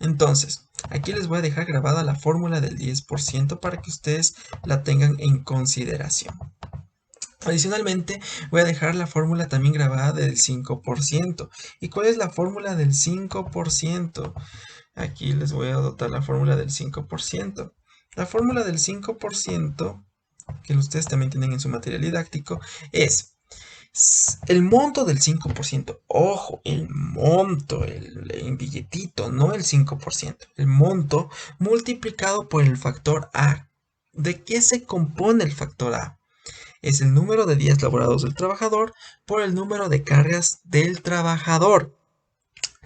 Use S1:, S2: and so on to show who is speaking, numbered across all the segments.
S1: Entonces, aquí les voy a dejar grabada la fórmula del 10% para que ustedes la tengan en consideración. Adicionalmente, voy a dejar la fórmula también grabada del 5%. ¿Y cuál es la fórmula del 5%? Aquí les voy a dotar la fórmula del 5%. La fórmula del 5%, que ustedes también tienen en su material didáctico, es el monto del 5%. Ojo, el monto, el billetito, no el 5%. El monto multiplicado por el factor A. ¿De qué se compone el factor A? Es el número de días laborados del trabajador por el número de cargas del trabajador.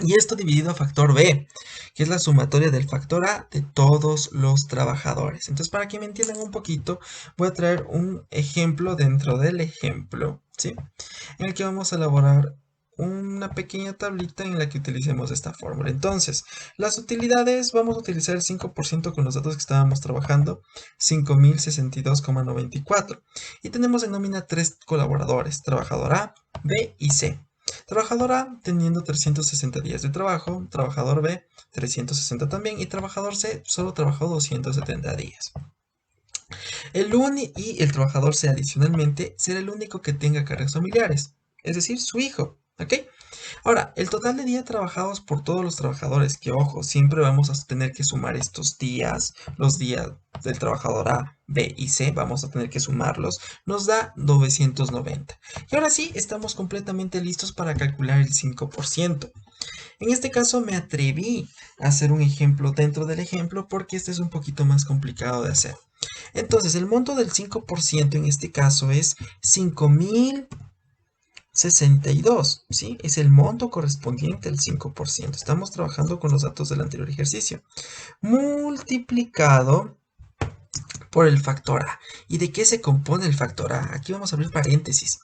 S1: Y esto dividido a factor B, que es la sumatoria del factor A de todos los trabajadores. Entonces, para que me entiendan un poquito, voy a traer un ejemplo dentro del ejemplo, ¿sí? En el que vamos a elaborar una pequeña tablita en la que utilicemos esta fórmula. Entonces, las utilidades, vamos a utilizar el 5% con los datos que estábamos trabajando, 5062,94. Y tenemos en nómina 3 colaboradores, trabajador A, B y C. Trabajador A teniendo 360 días de trabajo, trabajador B 360 también y trabajador C solo trabajó 270 días. Y el trabajador C adicionalmente será el único que tenga cargas familiares, es decir, su hijo, ¿ok? Ahora, el total de días trabajados por todos los trabajadores, que ojo, siempre vamos a tener que sumar estos días, los días del trabajador A, B y C, vamos a tener que sumarlos, nos da 990. Y ahora sí, estamos completamente listos para calcular el 5%. En este caso me atreví a hacer un ejemplo dentro del ejemplo porque este es un poquito más complicado de hacer. Entonces, el monto del 5% en este caso es 5062, ¿sí? Es el monto correspondiente al 5%. Estamos trabajando con los datos del anterior ejercicio. Multiplicado por el factor A. ¿Y de qué se compone el factor A? Aquí vamos a abrir paréntesis.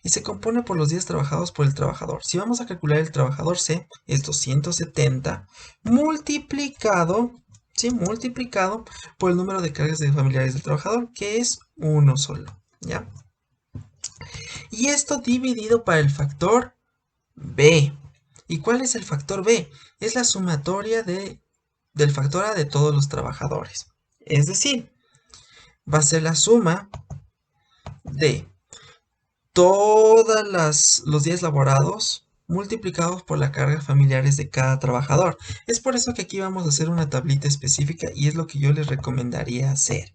S1: Y se compone por los días trabajados por el trabajador. Si vamos a calcular el trabajador C, es 270 multiplicado, ¿sí? Multiplicado por el número de cargas de familiares del trabajador, que es uno solo, ¿ya? Y esto dividido para el factor B. ¿Y cuál es el factor B? Es la sumatoria del factor A de todos los trabajadores. Es decir, va a ser la suma de todos los días laborados multiplicados por las cargas familiares de cada trabajador. Es por eso que aquí vamos a hacer una tablita específica y es lo que yo les recomendaría hacer.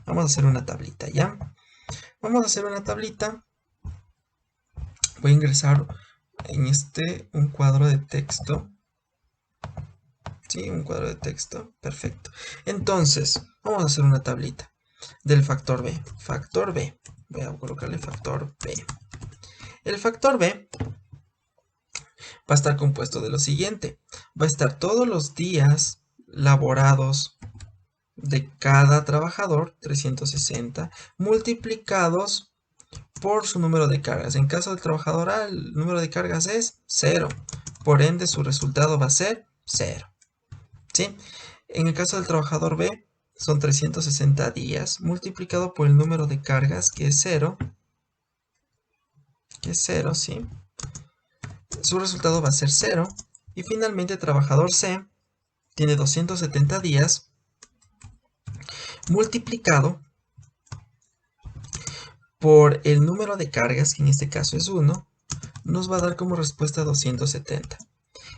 S1: Vamos a hacer una tablita, ¿ya? Vamos a hacer una tablita. Voy a ingresar en un cuadro de texto. Sí, un cuadro de texto. Perfecto. Entonces, vamos a hacer una tablita del factor B. Factor B. Voy a colocarle factor B. El factor B va a estar compuesto de lo siguiente. Va a estar todos los días laborados de cada trabajador, 360, multiplicados por su número de cargas. En caso del trabajador A, el número de cargas es 0. Por ende, su resultado va a ser 0. ¿Sí? En el caso del trabajador B, son 360 días multiplicado por el número de cargas, que es 0. Que es 0, ¿sí? Su resultado va a ser 0. Y finalmente, trabajador C tiene 270 días multiplicado por el número de cargas, que en este caso es 1, nos va a dar como respuesta 270.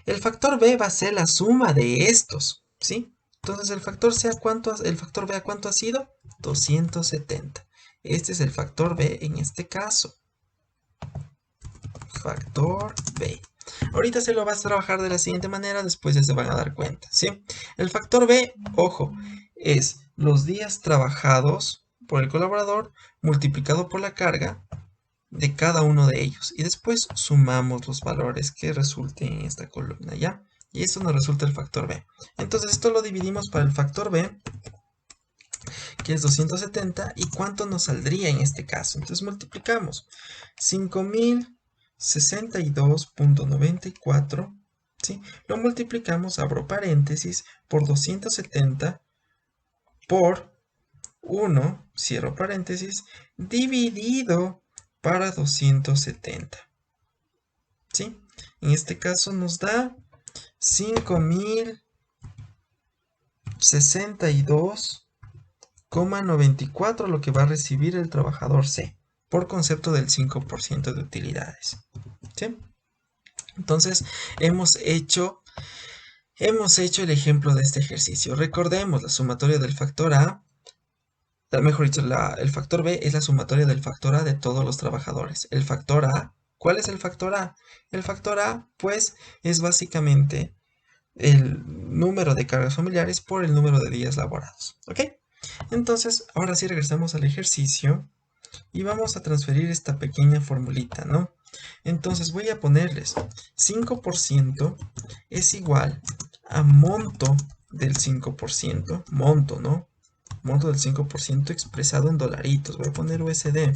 S1: El factor B va a ser la suma de estos, ¿sí? Entonces el factor B a cuánto ha sido? 270. Este es el factor B en este caso. Factor B. Ahorita se lo vas a trabajar de la siguiente manera, después ya se van a dar cuenta, ¿sí? El factor B, ojo, es los días trabajados por el colaborador multiplicado por la carga de cada uno de ellos. Y después sumamos los valores que resulten en esta columna, ¿ya? Y esto nos resulta el factor B. Entonces esto lo dividimos para el factor B, que es 270. ¿Y cuánto nos saldría en este caso? Entonces multiplicamos 5062.94, ¿sí? Lo multiplicamos, abro paréntesis, por 270 por 1, cierro paréntesis, dividido para 270. ¿Sí? En este caso nos da 5000 62,94 lo que va a recibir el trabajador C por concepto del 5% de utilidades. ¿Sí? Entonces, hemos hecho el ejemplo de este ejercicio. Recordemos la sumatoria del factor A, mejor dicho, el factor B es la sumatoria del factor A de todos los trabajadores. El factor A, ¿cuál es el factor A? El factor A, pues, es básicamente el número de cargas familiares por el número de días laborados. ¿Ok? Entonces, ahora sí regresamos al ejercicio y vamos a transferir esta pequeña formulita, ¿no? Entonces voy a ponerles 5% es igual a monto del 5%, monto, ¿no? Monto del 5% expresado en dolaritos, voy a poner USD.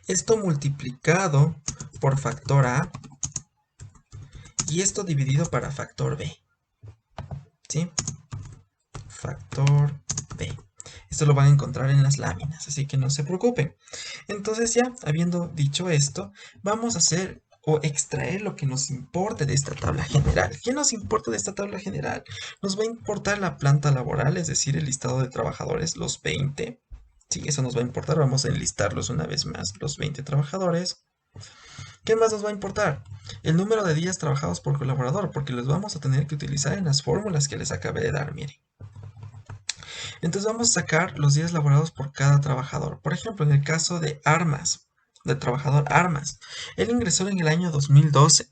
S1: Esto multiplicado por factor A y esto dividido para factor B, ¿sí? Factor B. Esto lo van a encontrar en las láminas, así que no se preocupen. Entonces ya, habiendo dicho esto, vamos a hacer o extraer lo que nos importe de esta tabla general. ¿Qué nos importa de esta tabla general? Nos va a importar la planta laboral, es decir, el listado de trabajadores, los 20. Sí, eso nos va a importar. Vamos a enlistarlos una vez más, los 20 trabajadores. ¿Qué más nos va a importar? El número de días trabajados por colaborador, porque los vamos a tener que utilizar en las fórmulas que les acabé de dar, miren. Entonces vamos a sacar los días laborados por cada trabajador. Por ejemplo, en el caso de Armas, del trabajador Armas, él ingresó en el año 2012.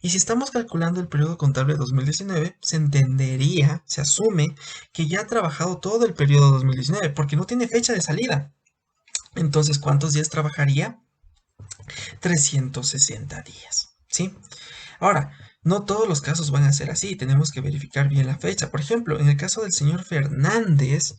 S1: Y si estamos calculando el periodo contable de 2019, se entendería, se asume que ya ha trabajado todo el periodo 2019, porque no tiene fecha de salida. Entonces, ¿cuántos días trabajaría? 360 días, ¿sí? Ahora, no todos los casos van a ser así, tenemos que verificar bien la fecha. Por ejemplo, en el caso del señor Fernández,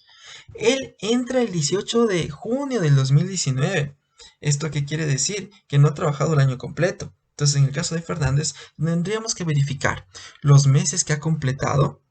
S1: él entra el 18 de junio del 2019. ¿Esto qué quiere decir? Que no ha trabajado el año completo. Entonces, en el caso de Fernández, tendríamos que verificar los meses que ha completado,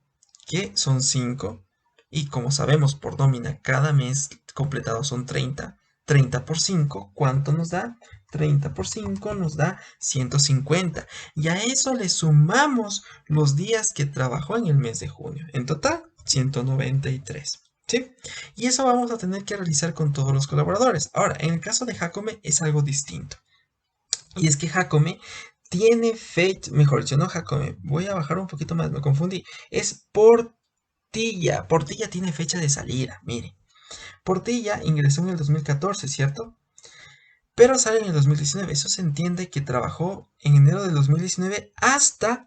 S1: que son 5, y como sabemos por nómina, cada mes completado son 30. 30 por 5, ¿cuánto nos da? 30 por 5 nos da 150. Y a eso le sumamos los días que trabajó en el mes de junio. En total, 193. ¿Sí? Y eso vamos a tener que realizar con todos los colaboradores. Ahora, en el caso de Jacome es algo distinto. Y es que Jacome tiene fecha, mejor dicho, no Jacome, voy a bajar un poquito más, me confundí. Es Portilla. Portilla tiene fecha de salida, miren. Portilla ingresó en el 2014, ¿cierto? Pero sale en el 2019. Eso se entiende que trabajó en enero del 2019 hasta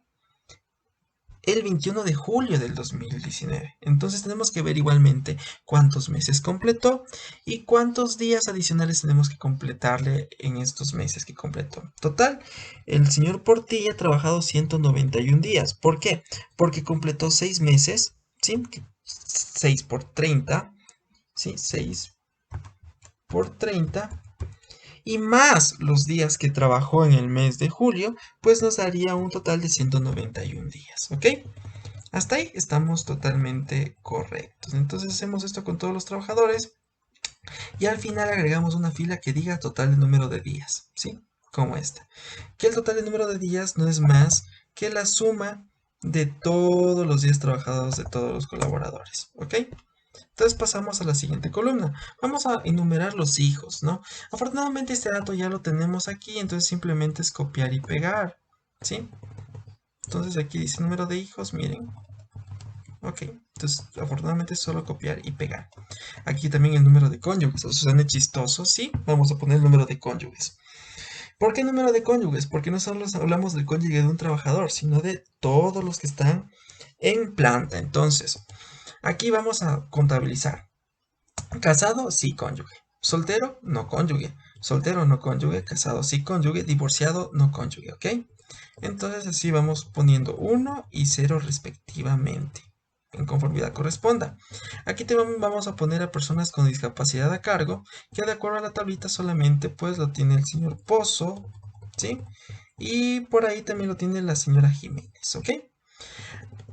S1: el 21 de julio del 2019. Entonces tenemos que ver igualmente cuántos meses completó y cuántos días adicionales tenemos que completarle en estos meses que completó. Total, el señor Portilla ha trabajado 191 días. ¿Por qué? Porque completó 6 meses, ¿sí? 6 por 30, ¿sí? 6 por 30. Y más los días que trabajó en el mes de julio, pues nos daría un total de 191 días, ¿ok? Hasta ahí estamos totalmente correctos. Entonces hacemos esto con todos los trabajadores y al final agregamos una fila que diga total de número de días, ¿sí? Como esta. Que el total de número de días no es más que la suma de todos los días trabajados de todos los colaboradores, ¿ok? Entonces pasamos a la siguiente columna. Vamos a enumerar los hijos, ¿no? Afortunadamente este dato ya lo tenemos aquí, entonces simplemente es copiar y pegar, ¿sí? Entonces aquí dice número de hijos, miren. Ok, entonces afortunadamente es solo copiar y pegar. Aquí también el número de cónyuges, o sea, suena chistoso, ¿sí? Vamos a poner el número de cónyuges. ¿Por qué número de cónyuges? Porque no solo hablamos del cónyuge de un trabajador, sino de todos los que están en planta. Entonces, aquí vamos a contabilizar. Casado, sí, cónyuge. Soltero, no cónyuge. Soltero, no cónyuge. Casado, sí, cónyuge. Divorciado, no cónyuge, ¿ok? Entonces así vamos poniendo 1 y 0 respectivamente, en conformidad corresponda. Aquí también vamos a poner a personas con discapacidad a cargo, que de acuerdo a la tablita solamente pues lo tiene el señor Pozo, ¿sí? Y por ahí también lo tiene la señora Jiménez, ¿ok?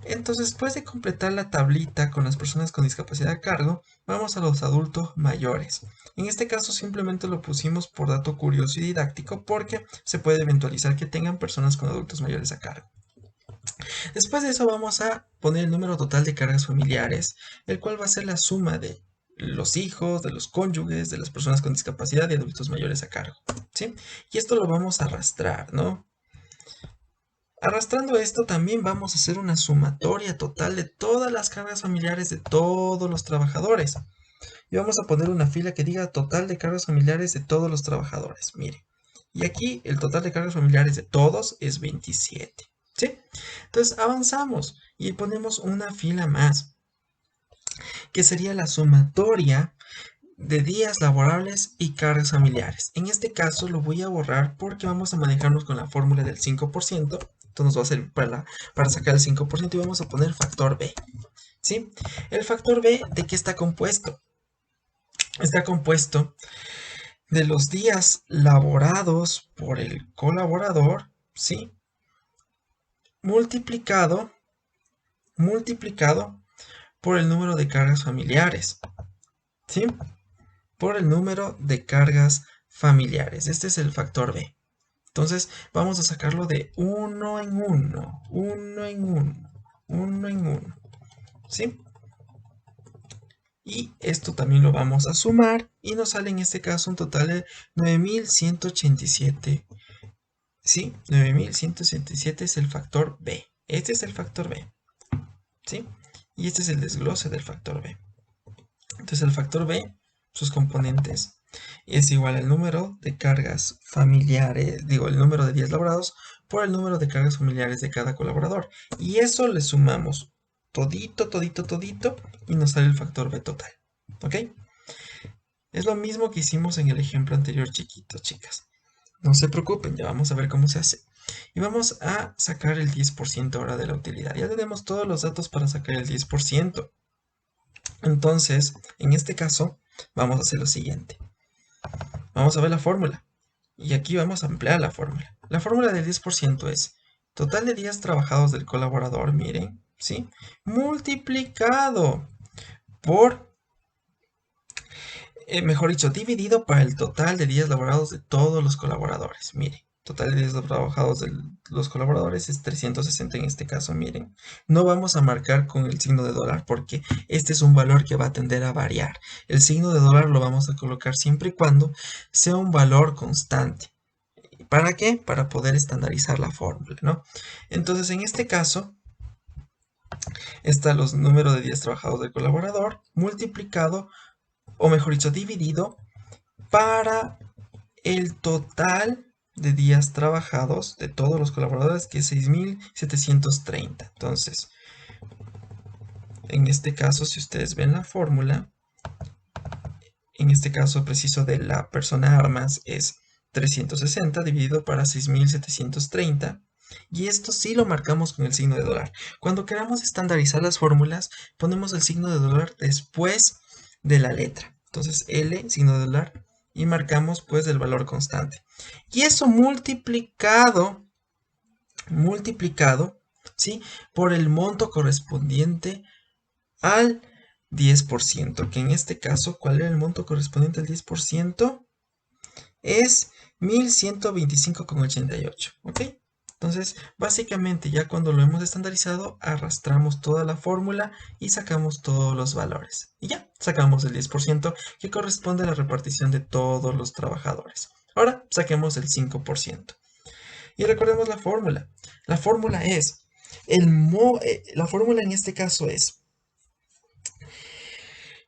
S1: Entonces, después de completar la tablita con las personas con discapacidad a cargo, vamos a los adultos mayores. En este caso simplemente lo pusimos por dato curioso y didáctico porque se puede eventualizar que tengan personas con adultos mayores a cargo. Después de eso vamos a poner el número total de cargas familiares, el cual va a ser la suma de los hijos, de los cónyuges, de las personas con discapacidad y adultos mayores a cargo, ¿sí? Y esto lo vamos a arrastrar, ¿no? Arrastrando esto también vamos a hacer una sumatoria total de todas las cargas familiares de todos los trabajadores. Y vamos a poner una fila que diga total de cargas familiares de todos los trabajadores, mire. Y aquí el total de cargas familiares de todos es 27, ¿sí? Entonces avanzamos y ponemos una fila más, que sería la sumatoria de días laborables y cargas familiares. En este caso lo voy a borrar porque vamos a manejarnos con la fórmula del 5%. Esto nos va a servir para sacar el 5% y vamos a poner factor B, ¿sí? El factor B, ¿de qué está compuesto? Está compuesto de los días laborados por el colaborador, ¿sí? Multiplicado por el número de cargas familiares, ¿sí? Por el número de cargas familiares. Este es el factor B. Entonces vamos a sacarlo de uno en uno, ¿sí? Y esto también lo vamos a sumar y nos sale en este caso un total de 9187. ¿Sí? 9187 es el factor B. Este es el factor B, ¿sí? Y este es el desglose del factor B. Entonces el factor B, sus componentes, es igual al número de cargas familiares, digo, el número de días laborados por el número de cargas familiares de cada colaborador. Y eso le sumamos todito y nos sale el factor B total. ¿Ok? Es lo mismo que hicimos en el ejemplo anterior, chiquitos, chicas. No se preocupen, ya vamos a ver cómo se hace. Y vamos a sacar el 10% ahora de la utilidad. Ya tenemos todos los datos para sacar el 10%. Entonces, en este caso, vamos a hacer lo siguiente. Vamos a ver la fórmula. Y aquí vamos a ampliar la fórmula. La fórmula del 10% es total de días trabajados del colaborador, miren, ¿sí? Multiplicado por, mejor dicho, dividido para el total de días laborados de todos los colaboradores. Miren, total de días trabajados de los colaboradores es 360 en este caso, miren. No vamos a marcar con el signo de dólar porque este es un valor que va a tender a variar. El signo de dólar lo vamos a colocar siempre y cuando sea un valor constante. ¿Para qué? Para poder estandarizar la fórmula, ¿no? Entonces, en este caso, están los números de días trabajados del colaborador multiplicado, o mejor dicho, dividido para el total de días trabajados de todos los colaboradores, que es 6.730. Entonces, en este caso, si ustedes ven la fórmula, en este caso preciso de la persona armas es 360 dividido para 6.730. Y esto sí lo marcamos con el signo de dólar. Cuando queramos estandarizar las fórmulas, ponemos el signo de dólar después de la letra. Entonces L, signo de dólar, y marcamos pues el valor constante. Y eso multiplicado, ¿sí? Por el monto correspondiente al 10%, que en este caso, ¿cuál era el monto correspondiente al 10%? Es 1125,88, ¿ok? Entonces, básicamente ya cuando lo hemos estandarizado, arrastramos toda la fórmula y sacamos todos los valores. Y ya, sacamos el 10% que corresponde a la repartición de todos los trabajadores. Ahora, saquemos el 5%. Y recordemos la fórmula. La fórmula es, la fórmula en este caso es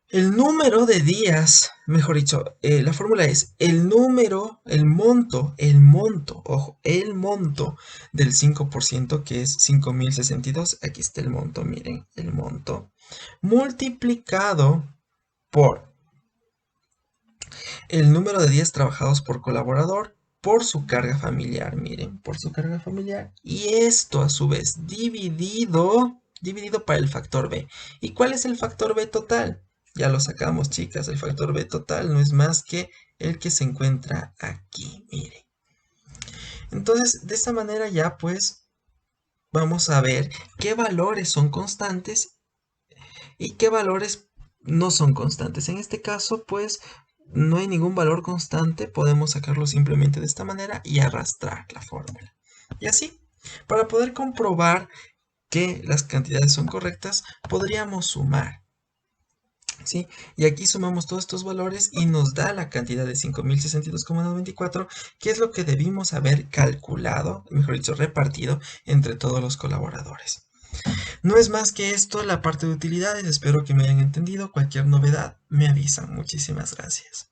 S1: el número de días, mejor dicho, la fórmula es el monto, ojo, el monto del 5%, que es 5.062, aquí está el monto, miren, el monto, multiplicado por el número de días trabajados por colaborador, por su carga familiar, miren, por su carga familiar, y esto a su vez dividido para el factor B. ¿Y cuál es el factor B total? Ya lo sacamos, chicas. El factor B total no es más que el que se encuentra aquí, miren. Entonces, de esta manera ya pues vamos a ver qué valores son constantes y qué valores no son constantes. En este caso, pues no hay ningún valor constante. Podemos sacarlo simplemente de esta manera y arrastrar la fórmula. Y así Para poder comprobar que las cantidades son correctas, podríamos sumar, ¿sí? Y aquí sumamos todos estos valores y nos da la cantidad de 5062,94, que es lo que debimos haber calculado, mejor dicho, repartido entre todos los colaboradores. No es más que esto la parte de utilidades, espero que me hayan entendido. Cualquier novedad me avisan. Muchísimas gracias.